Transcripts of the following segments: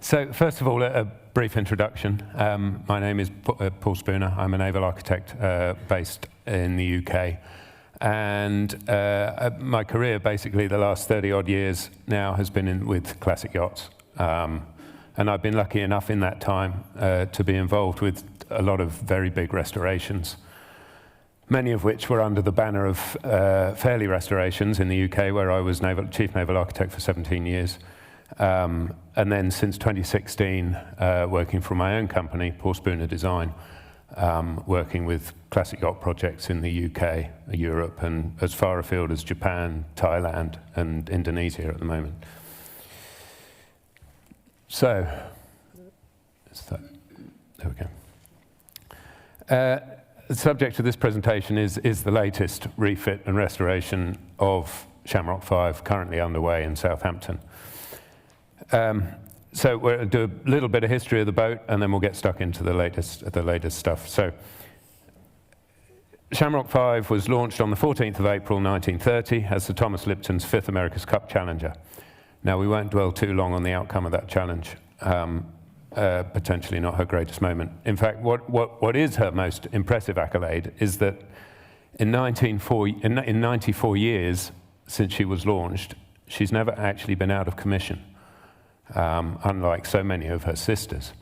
So first of all, a brief introduction. My name is Paul Spooner. I'm a naval architect based in the UK. And my career, basically the last 30-odd years now, has been with classic yachts. And I've been lucky enough in that time to be involved with a lot of very big restorations, many of which were under the banner of Fairley Restorations in the UK, where I was Chief Naval Architect for 17 years. And then since 2016, working for my own company, Paul Spooner Design, working with classic yacht projects in the UK, Europe, and as far afield as Japan, Thailand, and Indonesia at the moment. So, there we go. The subject of this presentation is the latest refit and restoration of Shamrock V, currently underway in Southampton. So we'll do a little bit of history of the boat, and then we'll get stuck into the latest stuff. So, Shamrock V was launched on the 14th of April 1930 as Sir Thomas Lipton's 5th America's Cup Challenger. Now, we won't dwell too long on the outcome of that challenge. Potentially not her greatest moment. In fact, what is her most impressive accolade is that in 94 years since she was launched, she's never actually been out of commission, unlike so many of her sisters.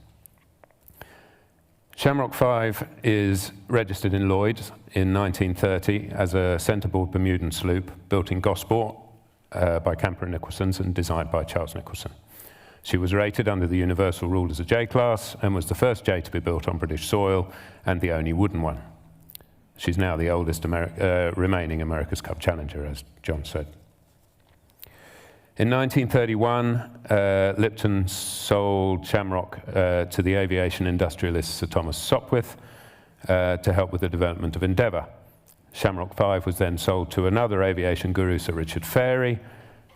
Shamrock V is registered in Lloyd's in 1930 as a centreboard Bermudan sloop built in Gosport by Camper & Nicholson's and designed by Charles Nicholson. She was rated under the universal rule as a J-class and was the first J to be built on British soil and the only wooden one. She's now the oldest remaining America's Cup Challenger, as John said. In 1931, Lipton sold Shamrock to the aviation industrialist Sir Thomas Sopwith to help with the development of Endeavour. Shamrock V was then sold to another aviation guru, Sir Richard Fairey,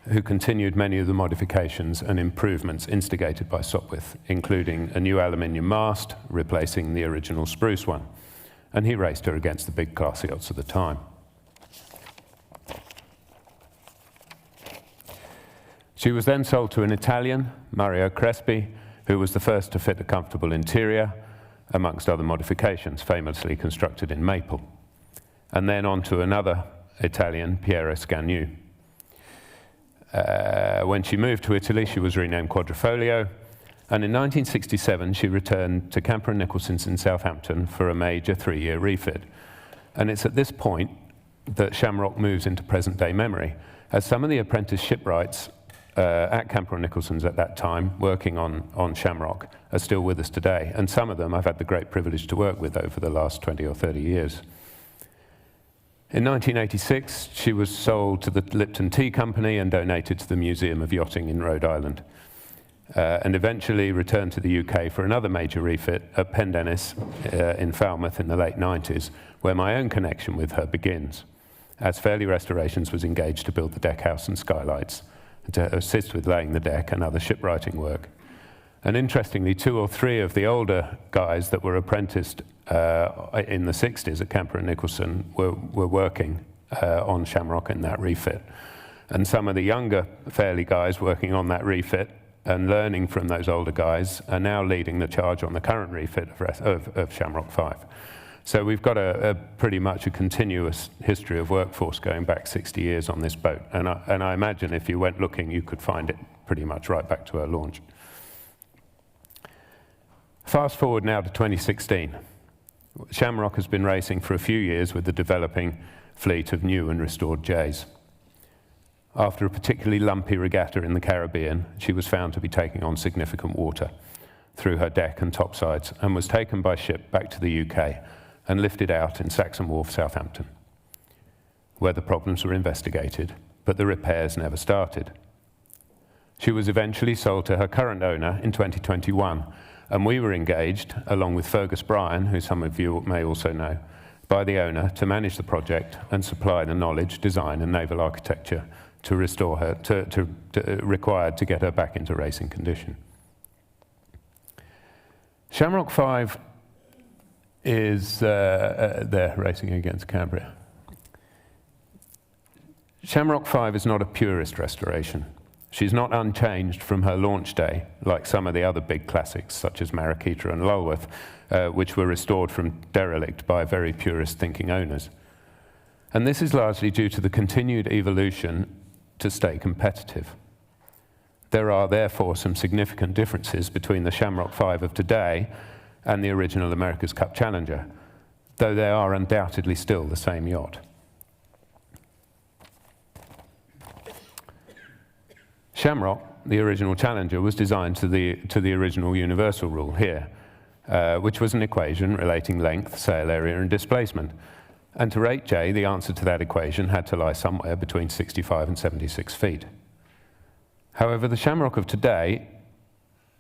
who continued many of the modifications and improvements instigated by Sopwith, including a new aluminium mast, replacing the original spruce one. And he raced her against the big class yachts of the time. She was then sold to an Italian, Mario Crespi, who was the first to fit a comfortable interior, amongst other modifications, famously constructed in maple. And then on to another Italian, Piero Scagnu. When she moved to Italy, she was renamed Quadrifoglio, and in 1967 she returned to Camper & Nicholson's in Southampton for a major 3-year refit. And it's at this point that Shamrock moves into present-day memory, as some of the apprentice shipwrights at Camper & Nicholson's at that time, working on Shamrock, are still with us today, and some of them I've had the great privilege to work with over the last 20 or 30 years. In 1986, she was sold to the Lipton Tea Company and donated to the Museum of Yachting in Rhode Island, and eventually returned to the UK for another major refit at Pendennis in Falmouth in the late 90s, where my own connection with her begins, as Fairley Restorations was engaged to build the deckhouse and skylights, and to assist with laying the deck and other shipwrighting work. And interestingly, 2 or 3 of the older guys that were apprenticed in the 60s at Camper & Nicholson were working on Shamrock in that refit. And some of the younger Fairley guys working on that refit and learning from those older guys are now leading the charge on the current refit of Shamrock V. So we've got pretty much a continuous history of workforce going back 60 years on this boat. And I imagine if you went looking, you could find it pretty much right back to her launch. Fast forward now to 2016. Shamrock has been racing for a few years with the developing fleet of new and restored J's. After a particularly lumpy regatta in the Caribbean, she was found to be taking on significant water through her deck and topsides and was taken by ship back to the UK and lifted out in Saxon Wharf, Southampton, where the problems were investigated, but the repairs never started. She was eventually sold to her current owner in 2021, and we were engaged, along with Fergus Bryan, who some of you may also know, by the owner to manage the project and supply the knowledge, design, and naval architecture to restore her, required to get her back into racing condition. Shamrock V is there racing against Cambria. Shamrock V is not a purist restoration. She's not unchanged from her launch day, like some of the other big classics, such as Mariquita and Lulworth, which were restored from derelict by very purist-thinking owners. And this is largely due to the continued evolution to stay competitive. There are therefore some significant differences between the Shamrock V of today and the original America's Cup Challenger, though they are undoubtedly still the same yacht. Shamrock, the original Challenger, was designed to the original universal rule here, which was an equation relating length, sail area, and displacement. And to rate J, the answer to that equation had to lie somewhere between 65 and 76 feet. However, the Shamrock of today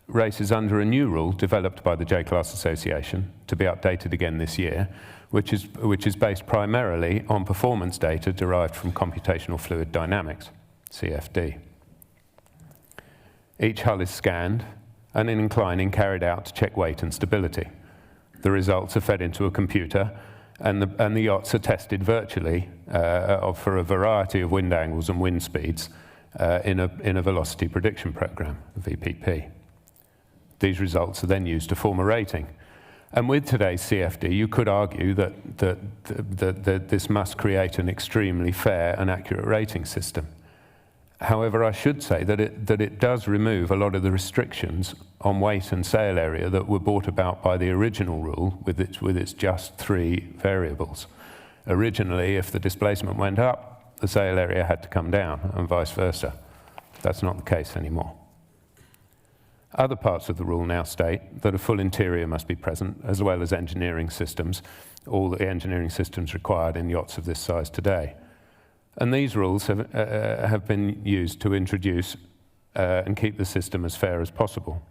races under a new rule developed by the J-Class Association, to be updated again this year, which is based primarily on performance data derived from computational fluid dynamics, CFD. Each hull is scanned and an inclining carried out to check weight and stability. The results are fed into a computer, and the yachts are tested virtually for a variety of wind angles and wind speeds in a velocity prediction program, VPP. These results are then used to form a rating. And with today's CFD, you could argue that this must create an extremely fair and accurate rating system. However, I should say that it does remove a lot of the restrictions on weight and sail area that were brought about by the original rule with its just 3 variables. Originally, if the displacement went up, the sail area had to come down, and vice versa. That's not the case anymore. Other parts of the rule now state that a full interior must be present, as well as engineering systems, all the engineering systems required in yachts of this size today. And these rules have been used to introduce and keep the system as fair as possible.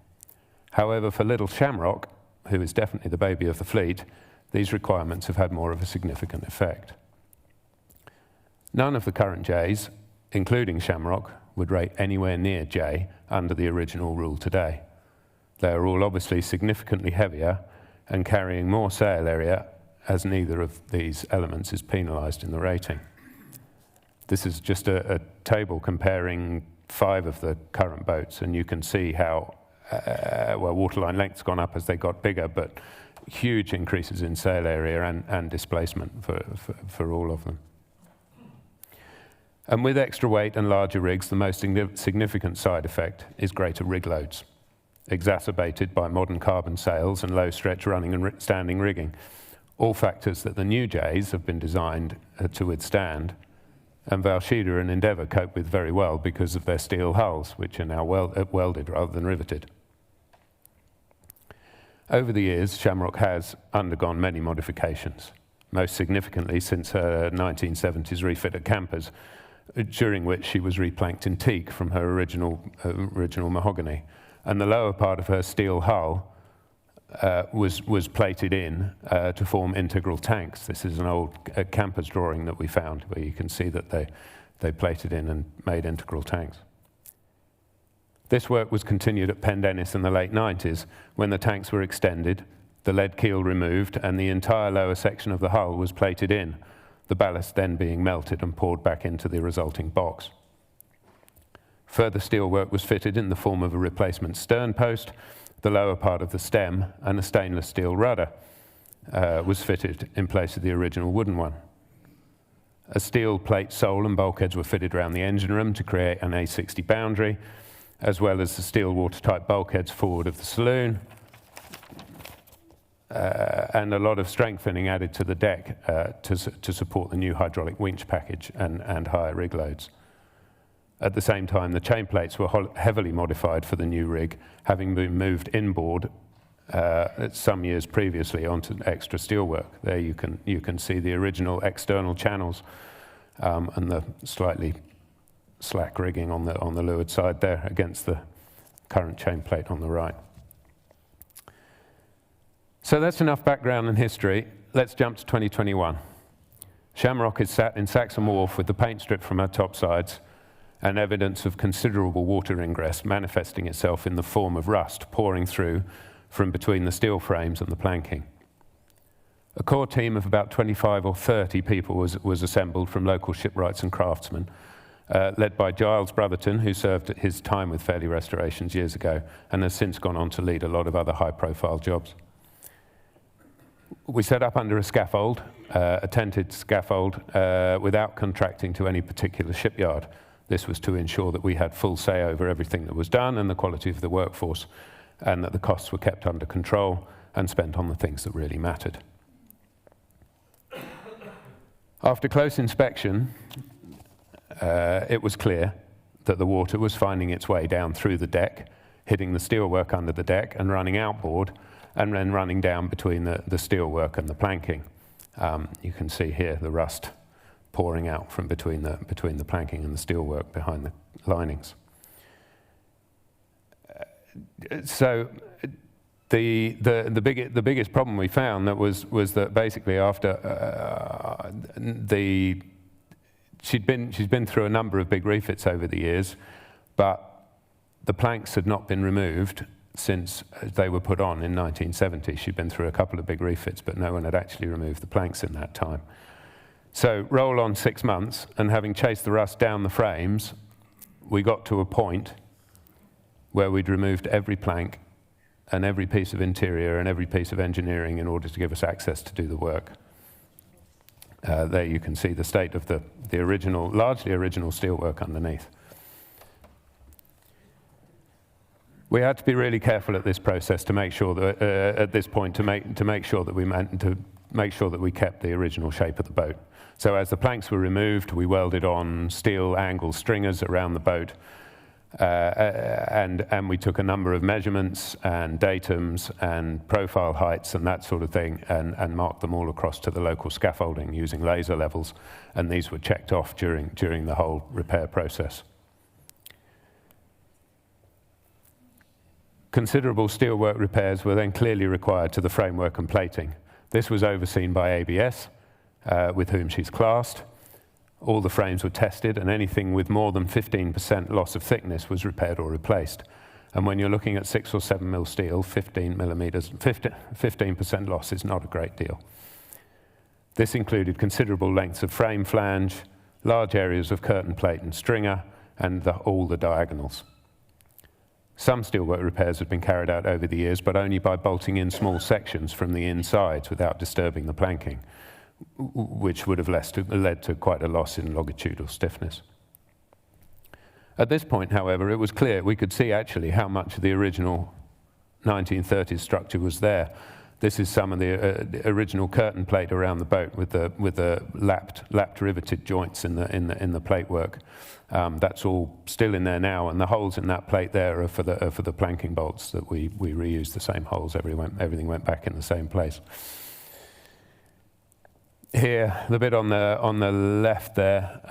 However, for little Shamrock, who is definitely the baby of the fleet, these requirements have had more of a significant effect. None of the current Js, including Shamrock, would rate anywhere near J under the original rule today. They are all obviously significantly heavier and carrying more sail area, as neither of these elements is penalised in the rating. This is just a table comparing 5 of the current boats, and you can see how waterline length's gone up as they got bigger, but huge increases in sail area and displacement for all of them. And with extra weight and larger rigs, the most significant side effect is greater rig loads, exacerbated by modern carbon sails and low stretch running and standing rigging, all factors that the new Js have been designed to withstand. And Valshida and Endeavour cope with very well because of their steel hulls, which are now welded rather than riveted. Over the years, Shamrock has undergone many modifications, most significantly since her 1970s refit at Campers, during which she was replanked in teak from her original mahogany. And the lower part of her steel hull was plated in to form integral tanks. This is an old Campers drawing that we found, where you can see that they plated in and made integral tanks. This work was continued at Pendennis in the late 90s, when the tanks were extended, the lead keel removed, and the entire lower section of the hull was plated in, the ballast then being melted and poured back into the resulting box. Further steel work was fitted in the form of a replacement stern post, the lower part of the stem, and a stainless steel rudder was fitted in place of the original wooden one. A steel plate sole and bulkheads were fitted around the engine room to create an A60 boundary, as well as the steel watertight bulkheads forward of the saloon, and a lot of strengthening added to the deck to support the new hydraulic winch package and higher rig loads. At the same time, the chain plates were heavily modified for the new rig, having been moved inboard some years previously onto extra steelwork. There you can see the original external channels and the slightly slack rigging on the leeward side there against the current chain plate on the right. So that's enough background and history. Let's jump to 2021. Shamrock is sat in Saxon Wharf with the paint strip from her topsides and evidence of considerable water ingress manifesting itself in the form of rust pouring through from between the steel frames and the planking. A core team of about 25 or 30 people was assembled from local shipwrights and craftsmen, led by Giles Brotherton, who served his time with Fairley Restorations years ago and has since gone on to lead a lot of other high-profile jobs. We set up under a scaffold, a tented scaffold, without contracting to any particular shipyard. This was to ensure that we had full say over everything that was done and the quality of the workforce, and that the costs were kept under control and spent on the things that really mattered. After close inspection, it was clear that the water was finding its way down through the deck, hitting the steelwork under the deck and running outboard, and then running down between the steelwork and the planking. You can see here the rust pouring out from between the planking and the steelwork behind the linings. So the biggest problem we found that was that basically after she'd been through a number of big refits over the years, but the planks had not been removed since they were put on in 1970. She'd been through a couple of big refits, but no one had actually removed the planks in that time. So roll on 6 months, and having chased the rust down the frames, we got to a point where we'd removed every plank and every piece of interior and every piece of engineering in order to give us access to do the work. There you can see the state of the original, largely original steelwork underneath. We had to be really careful at this process to make sure that, at this point, to make sure that we kept the original shape of the boat. So as the planks were removed, we welded on steel angle stringers around the boat, and we took a number of measurements and datums and profile heights and that sort of thing, and marked them all across to the local scaffolding using laser levels, and these were checked off during the whole repair process. Considerable steelwork repairs were then clearly required to the framework and plating. This was overseen by ABS, with whom she's classed. All the frames were tested, and anything with more than 15% loss of thickness was repaired or replaced. And when you're looking at 6 or 7 mil steel, 15% loss is not a great deal. This included considerable lengths of frame flange, large areas of curtain plate and stringer, and all the diagonals. Some steelwork repairs have been carried out over the years, but only by bolting in small sections from the insides without disturbing the planking, which would have led to quite a loss in longitudinal stiffness. At this point, however, it was clear we could see actually how much of the original 1930s structure was there. This is some of the original curtain plate around the boat with the lapped riveted joints in the plate work. That's all still in there now, and the holes in that plate there are for the planking bolts that we reused the same holes. Everything went back in the same place. Here, the bit on the left there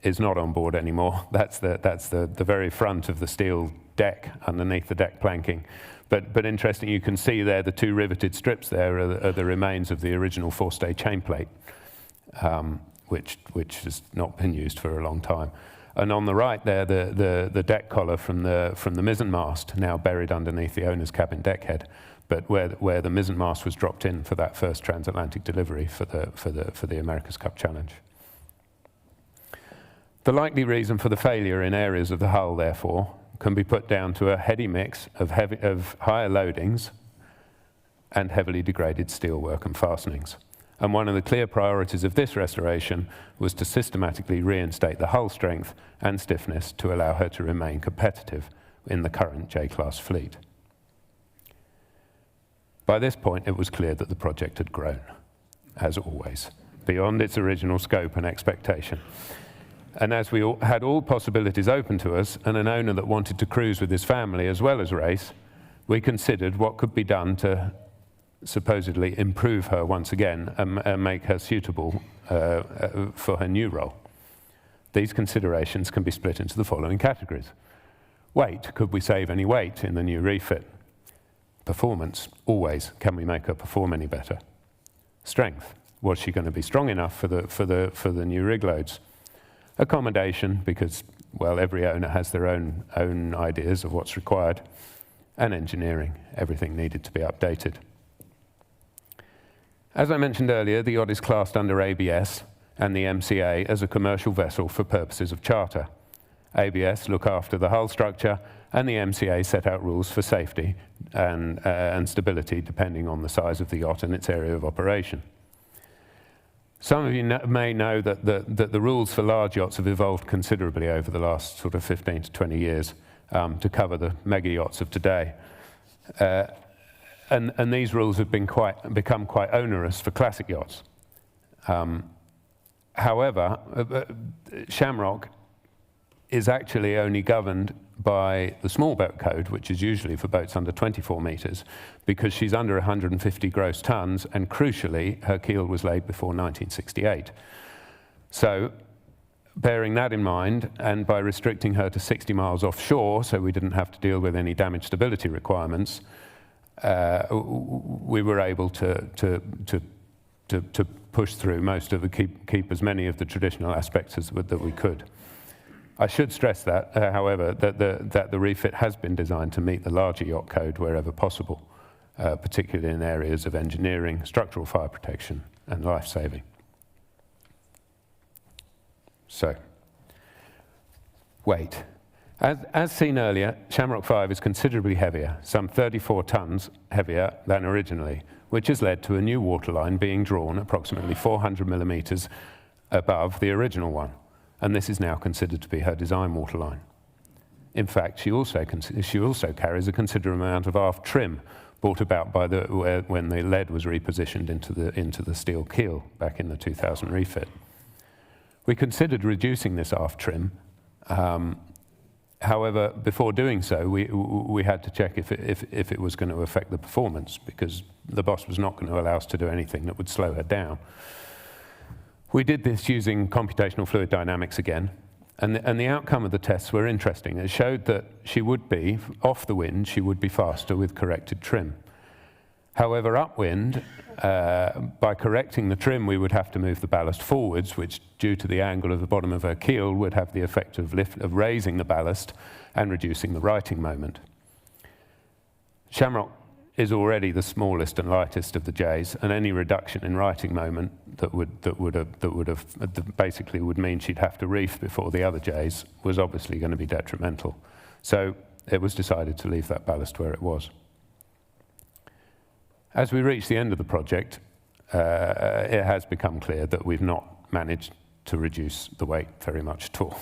is not on board anymore. That's the very front of the steel deck underneath the deck planking. But interesting, you can see there the 2 riveted strips there are the remains of the original forestay chain plate, which has not been used for a long time. And on the right there, the deck collar from the mizzen mast, now buried underneath the owner's cabin deck head, but where the mizzen mast was dropped in for that first transatlantic delivery for the America's Cup Challenge. The likely reason for the failure in areas of the hull, therefore, can be put down to a heady mix of higher loadings and heavily degraded steelwork and fastenings. And one of the clear priorities of this restoration was to systematically reinstate the hull strength and stiffness to allow her to remain competitive in the current J-class fleet. By this point, it was clear that the project had grown, as always, beyond its original scope and expectation. And as we had all possibilities open to us, and an owner that wanted to cruise with his family as well as race, we considered what could be done to supposedly improve her once again and make her suitable for her new role. These considerations can be split into the following categories. Weight, could we save any weight in the new refit? Performance, always, can we make her perform any better? Strength, was she going to be strong enough for the new rig loads? Accommodation, because, well, every owner has their own ideas of what's required. And engineering, everything needed to be updated. As I mentioned earlier, the yacht is classed under ABS, and the MCA as a commercial vessel for purposes of charter. ABS look after the hull structure, and the MCA set out rules for safety and stability depending on the size of the yacht and its area of operation. Some of you may know that the rules for large yachts have evolved considerably over the last sort of 15 to 20 years to cover the mega yachts of today. And these rules have become quite onerous for classic yachts. However, Shamrock is actually only governed by the small boat code, which is usually for boats under 24 meters, because she's under 150 gross tons, and crucially, her keel was laid before 1968. So, bearing that in mind, and by restricting her to 60 miles offshore, so we didn't have to deal with any damage stability requirements, we were able to push through most of the keep as many of the traditional aspects that we could. I should stress that, however, that the refit has been designed to meet the larger yacht code wherever possible, particularly in areas of engineering, structural fire protection, and life saving. So, weight. As seen earlier, Shamrock V is considerably heavier, some 34 tons heavier than originally, which has led to a new waterline being drawn approximately 400 millimeters above the original one, and this is now considered to be her design waterline. In fact, she also carries a considerable amount of aft trim brought about by when the lead was repositioned into the steel keel back in the 2000 refit. We considered reducing this aft trim. However, before doing so, we had to check if it was going to affect the performance, because the boss was not going to allow us to do anything that would slow her down. We did this using computational fluid dynamics again, and the outcome of the tests were interesting. It showed that she would be, off the wind, she would be faster with corrected trim. However, upwind, by correcting the trim, we would have to move the ballast forwards, which, due to the angle of the bottom of her keel, would have the effect of raising the ballast and reducing the righting moment. Shamrock is already the smallest and lightest of the J's, and any reduction in righting moment basically would mean she'd have to reef before the other J's was obviously going to be detrimental. So it was decided to leave that ballast where it was. As we reach the end of the project, it has become clear that we've not managed to reduce the weight very much at all.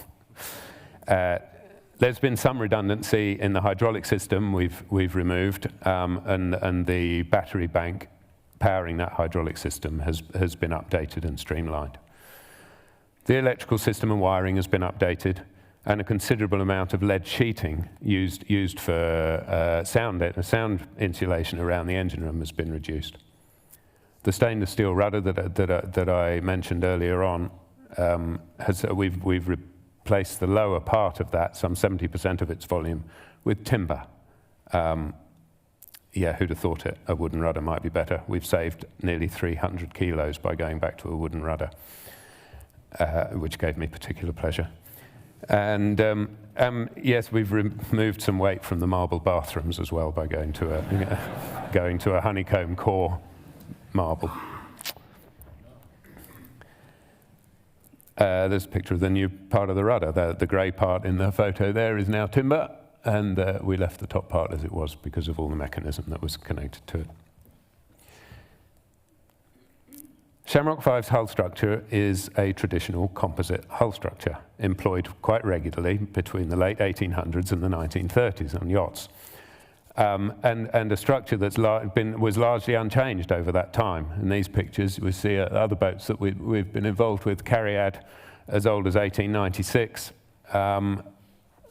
There's been some redundancy in the hydraulic system we've removed, and the battery bank powering that hydraulic system has been updated and streamlined. The electrical system and wiring has been updated, and a considerable amount of lead sheeting used for sound insulation around the engine room has been reduced. The stainless steel rudder that I mentioned earlier on, we've replaced the lower part of that, some 70% of its volume, with timber. Yeah, who'd have thought it? A wooden rudder might be better. We've saved nearly 300 kilos by going back to a wooden rudder, which gave me particular pleasure. And yes, we've removed some weight from the marble bathrooms as well by going to a honeycomb core marble. There's a picture of the new part of the rudder. The grey part in the photo there is now timber, and we left the top part as it was because of all the mechanism that was connected to it. Shamrock V's hull structure is a traditional composite hull structure, employed quite regularly between the late 1800s and the 1930s on yachts. And a structure that's was largely unchanged over that time. In these pictures, we see other boats that we've been involved with, Cariad as old as 1896, a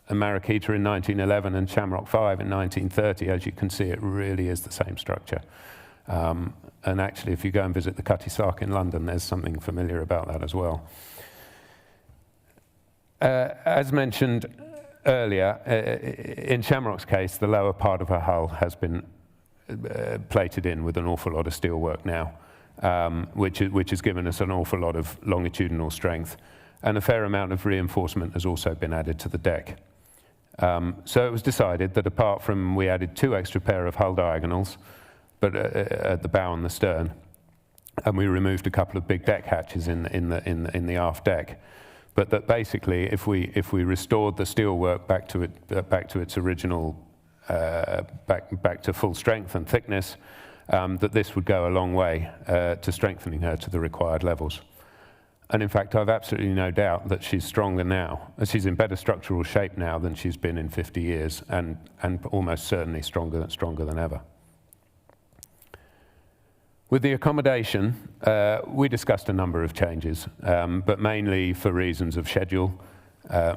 Mariquita in 1911, and Shamrock V in 1930. As you can see, it really is the same structure. And actually, if you go and visit the Cutty Sark in London, there's something familiar about that as well. As mentioned earlier, in Shamrock's case, the lower part of her hull has been plated in with an awful lot of steelwork now, which has given us an awful lot of longitudinal strength, and a fair amount of reinforcement has also been added to the deck. So it was decided that apart from, we added 2 extra pair of hull diagonals, but at the bow and the stern, and we removed a couple of big deck hatches in the aft deck. But that basically, if we restored the steelwork back to its original, back to full strength and thickness, that this would go a long way to strengthening her to the required levels. And in fact, I've absolutely no doubt that she's stronger now. She's in better structural shape now than she's been in 50 years, and almost certainly stronger than ever. With the accommodation, we discussed a number of changes, but mainly for reasons of schedule.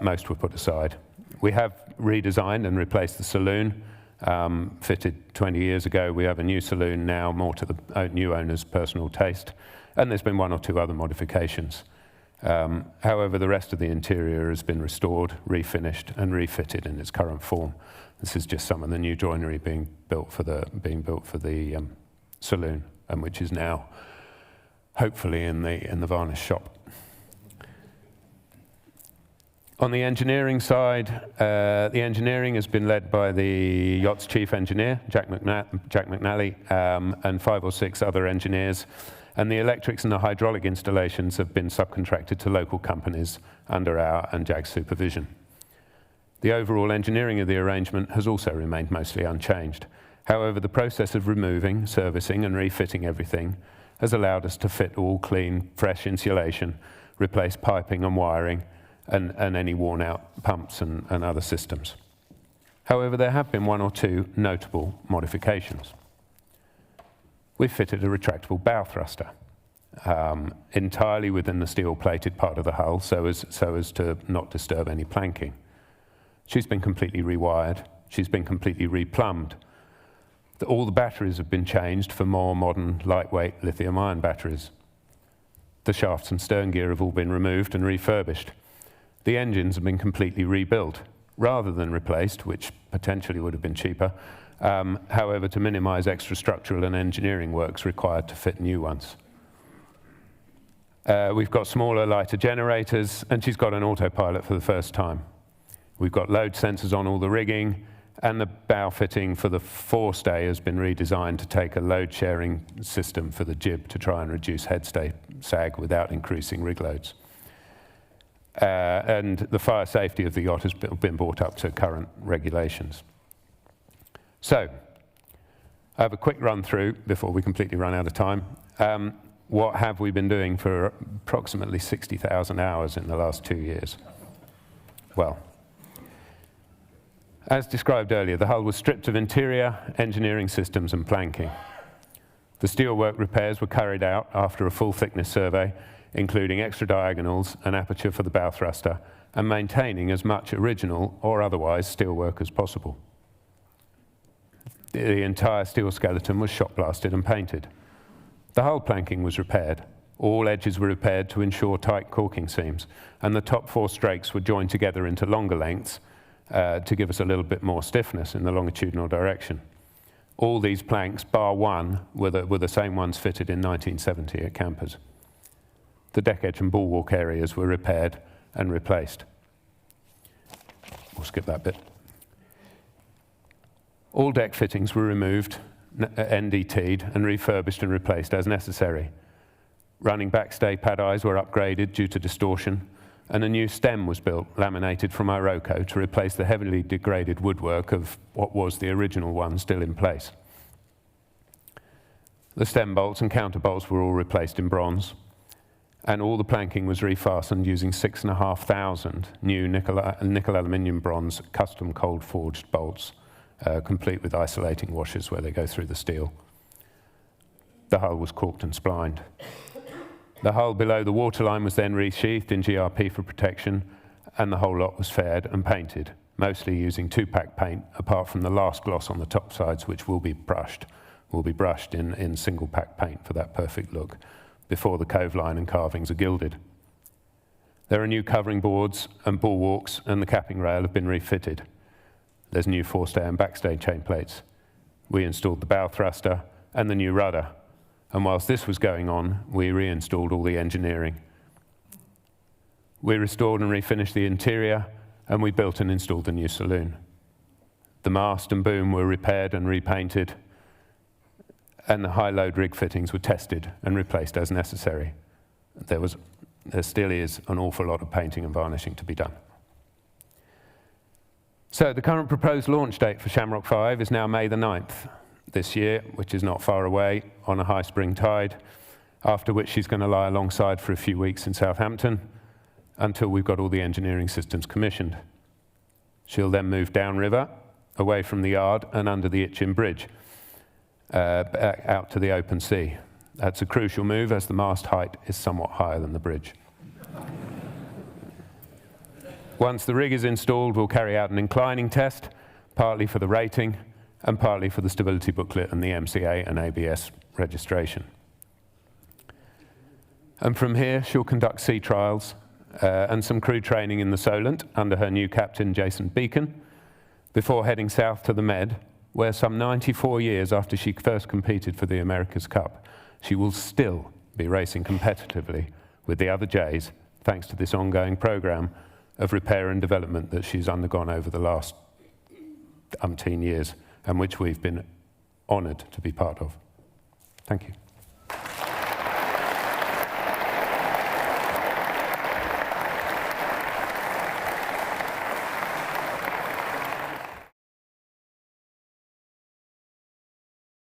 Most were put aside. We have redesigned and replaced the saloon, fitted 20 years ago. We have a new saloon now, more to the new owner's personal taste, and there's been one or two other modifications. However, the rest of the interior has been restored, refinished, and refitted in its current form. This is just some of the new joinery being built for the saloon, and which is now hopefully in the varnish shop. On the engineering side, the engineering has been led by the yacht's chief engineer, Jack McNally, and 5 or 6 other engineers. And the electrics and the hydraulic installations have been subcontracted to local companies under our and Jack's supervision. The overall engineering of the arrangement has also remained mostly unchanged. However, the process of removing, servicing, and refitting everything has allowed us to fit all clean, fresh insulation, replace piping and wiring, and any worn-out pumps and other systems. However, there have been 1 or 2 notable modifications. We fitted a retractable bow thruster entirely within the steel-plated part of the hull, so as to not disturb any planking. She's been completely rewired. She's been completely replumbed. All the batteries have been changed for more modern, lightweight lithium-ion batteries. The shafts and stern gear have all been removed and refurbished. The engines have been completely rebuilt, rather than replaced, which potentially would have been cheaper, however, to minimize extra structural and engineering works required to fit new ones. We've got smaller, lighter generators, and she's got an autopilot for the first time. We've got load sensors on all the rigging, and the bow fitting for the forestay has been redesigned to take a load-sharing system for the jib to try and reduce headstay sag without increasing rig loads. And the fire safety of the yacht has been brought up to current regulations. So, I have a quick run through before we completely run out of time. What have we been doing for approximately 60,000 hours in the last 2 years? Well, as described earlier, the hull was stripped of interior, engineering systems, and planking. The steelwork repairs were carried out after a full thickness survey, including extra diagonals, an aperture for the bow thruster, and maintaining as much original or otherwise steelwork as possible. The entire steel skeleton was shot blasted and painted. The hull planking was repaired. All edges were repaired to ensure tight caulking seams, and the top 4 strakes were joined together into longer lengths to give us a little bit more stiffness in the longitudinal direction. All these planks, bar 1, were the same ones fitted in 1970 at Campers. The deck edge and bulwark areas were repaired and replaced. We'll skip that bit. All deck fittings were removed, NDT'd, and refurbished and replaced as necessary. Running backstay pad eyes were upgraded due to distortion, and a new stem was built, laminated from Iroko, to replace the heavily degraded woodwork of what was the original one still in place. The stem bolts and counterbolts were all replaced in bronze, and all the planking was refastened using 6,500 new nickel aluminium bronze custom cold forged bolts, complete with isolating washers where they go through the steel. The hull was caulked and splined. The hull below the waterline was then resheathed in GRP for protection, and the whole lot was faired and painted, mostly using 2-pack paint, apart from the last gloss on the top sides, which will be brushed in single-pack paint for that perfect look, before the cove line and carvings are gilded. There are new covering boards and bulwarks, and the capping rail have been refitted. There's new forestay and backstay chain plates. We installed the bow thruster and the new rudder. And whilst this was going on, we reinstalled all the engineering. We restored and refinished the interior, and we built and installed the new saloon. The mast and boom were repaired and repainted, and the high-load rig fittings were tested and replaced as necessary. There still is an awful lot of painting and varnishing to be done. So the current proposed launch date for Shamrock V is now May the 9th this year, which is not far away, on a high spring tide, after which she's going to lie alongside for a few weeks in Southampton until we've got all the engineering systems commissioned. She'll then move downriver, away from the yard and under the Itchen Bridge, out to the open sea. That's a crucial move as the mast height is somewhat higher than the bridge. Once the rig is installed, we'll carry out an inclining test, partly for the rating and partly for the stability booklet and the MCA and ABS registration. And from here, she'll conduct sea trials and some crew training in the Solent under her new captain, Jason Beacon, before heading south to the Med, where some 94 years after she first competed for the America's Cup, she will still be racing competitively with the other J's, thanks to this ongoing program of repair and development that she's undergone over the last umpteen years, and which we've been honoured to be part of. Thank you.